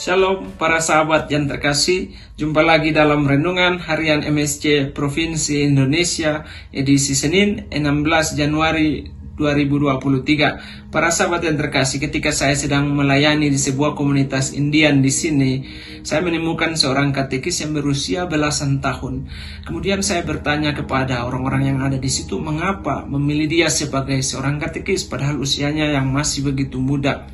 Shalom para sahabat yang terkasih, jumpa lagi dalam Renungan Harian MSC Provinsi Indonesia edisi Senin 16 Januari 2023. Para sahabat yang terkasih, ketika saya sedang melayani di sebuah komunitas Indian di sini, saya menemukan seorang katekis yang berusia belasan tahun. Kemudian saya bertanya kepada orang-orang yang ada di situ, mengapa memilih dia sebagai seorang katekis padahal usianya yang masih begitu muda.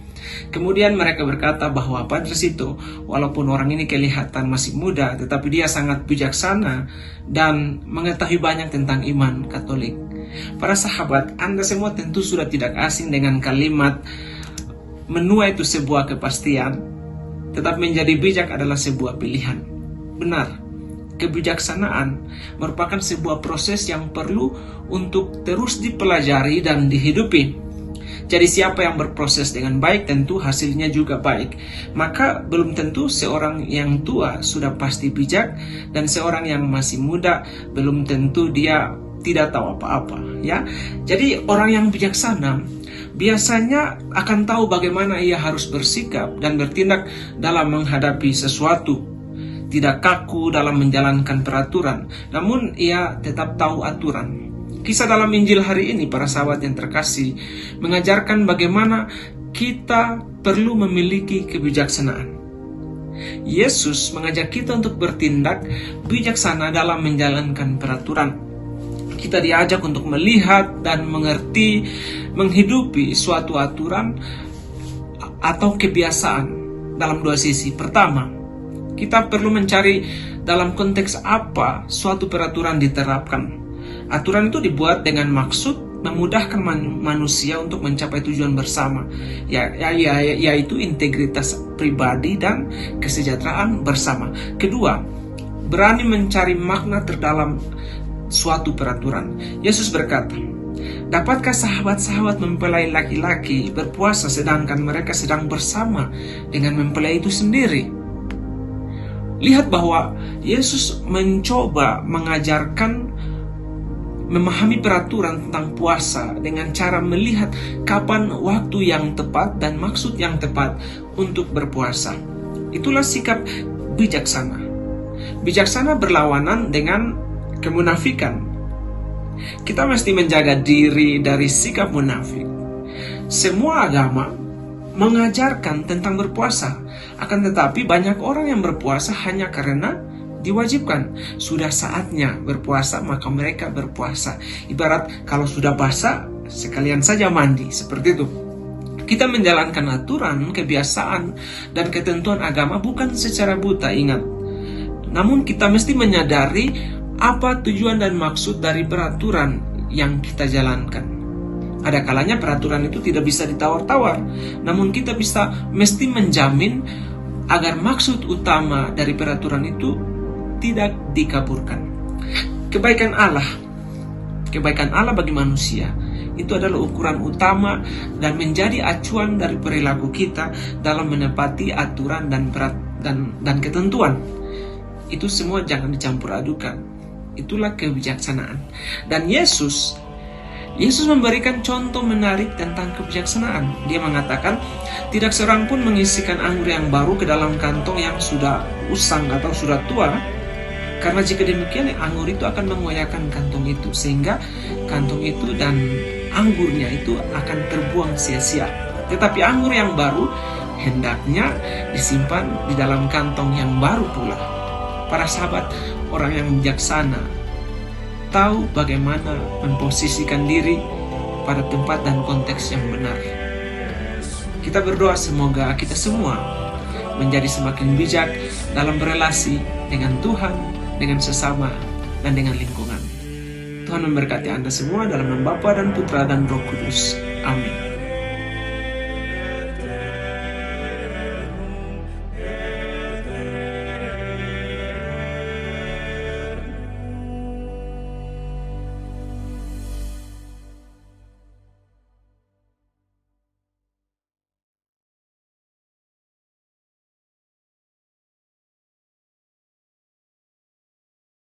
Kemudian mereka berkata bahwa Padre Sito, walaupun orang ini kelihatan masih muda, tetapi dia sangat bijaksana dan mengetahui banyak tentang iman Katolik. Para sahabat, Anda semua tentu sudah tidak asing dengan kalimat menua itu sebuah kepastian, tetapi menjadi bijak adalah sebuah pilihan. Benar, kebijaksanaan merupakan sebuah proses yang perlu untuk terus dipelajari dan dihidupi. Jadi siapa yang berproses dengan baik tentu hasilnya juga baik. Maka belum tentu seorang yang tua sudah pasti bijak, dan seorang yang masih muda belum tentu dia tidak tahu apa-apa, ya. Jadi orang yang bijaksana biasanya akan tahu bagaimana ia harus bersikap dan bertindak dalam menghadapi sesuatu. Tidak kaku dalam menjalankan peraturan, namun ia tetap tahu aturan. Kisah dalam Injil hari ini, para sahabat yang terkasih, mengajarkan bagaimana kita perlu memiliki kebijaksanaan. Yesus mengajak kita untuk bertindak bijaksana dalam menjalankan peraturan. Kita diajak untuk melihat dan mengerti, menghidupi suatu aturan atau kebiasaan dalam dua sisi. Pertama, kita perlu mencari dalam konteks apa suatu peraturan diterapkan. Aturan itu dibuat dengan maksud memudahkan manusia untuk mencapai tujuan bersama, yaitu integritas pribadi dan kesejahteraan bersama. Kedua, berani mencari makna terdalam suatu peraturan. Yesus berkata, dapatkah sahabat-sahabat mempelai laki-laki berpuasa sedangkan mereka sedang bersama dengan mempelai itu sendiri? Lihat bahwa Yesus mencoba mengajarkan memahami peraturan tentang puasa dengan cara melihat kapan waktu yang tepat dan maksud yang tepat untuk berpuasa. Itulah sikap bijaksana. Bijaksana berlawanan dengan kemunafikan. Kita mesti menjaga diri dari sikap munafik. Semua agama mengajarkan tentang berpuasa, akan tetapi banyak orang yang berpuasa hanya karena diwajibkan. Sudah saatnya berpuasa, maka mereka berpuasa. Ibarat kalau sudah basah, sekalian saja mandi, seperti itu. Kita menjalankan aturan, kebiasaan, dan ketentuan agama bukan secara buta, ingat. Namun kita mesti menyadari apa tujuan dan maksud dari peraturan yang kita jalankan. Ada kalanya peraturan itu tidak bisa ditawar-tawar, namun kita mesti menjamin agar maksud utama dari peraturan itu tidak dikaburkan. Kebaikan Allah bagi manusia itu adalah ukuran utama dan menjadi acuan dari perilaku kita dalam menepati aturan dan ketentuan. Itu semua jangan dicampur adukan. Itulah kebijaksanaan. Dan Yesus memberikan contoh menarik tentang kebijaksanaan. Dia mengatakan, tidak seorang pun mengisikan anggur yang baru ke dalam kantong yang sudah usang atau sudah tua, karena jika demikian anggur itu akan mengoyakkan kantong itu, sehingga kantong itu dan anggurnya itu akan terbuang sia-sia. Tetapi anggur yang baru hendaknya disimpan di dalam kantong yang baru pula. Para sahabat, orang yang bijaksana tahu bagaimana memposisikan diri pada tempat dan konteks yang benar. Kita berdoa semoga kita semua menjadi semakin bijak dalam berelasi dengan Tuhan, dengan sesama, dan dengan lingkungan. Tuhan memberkati Anda semua dalam nama Bapa dan Putra dan Roh Kudus. Amin.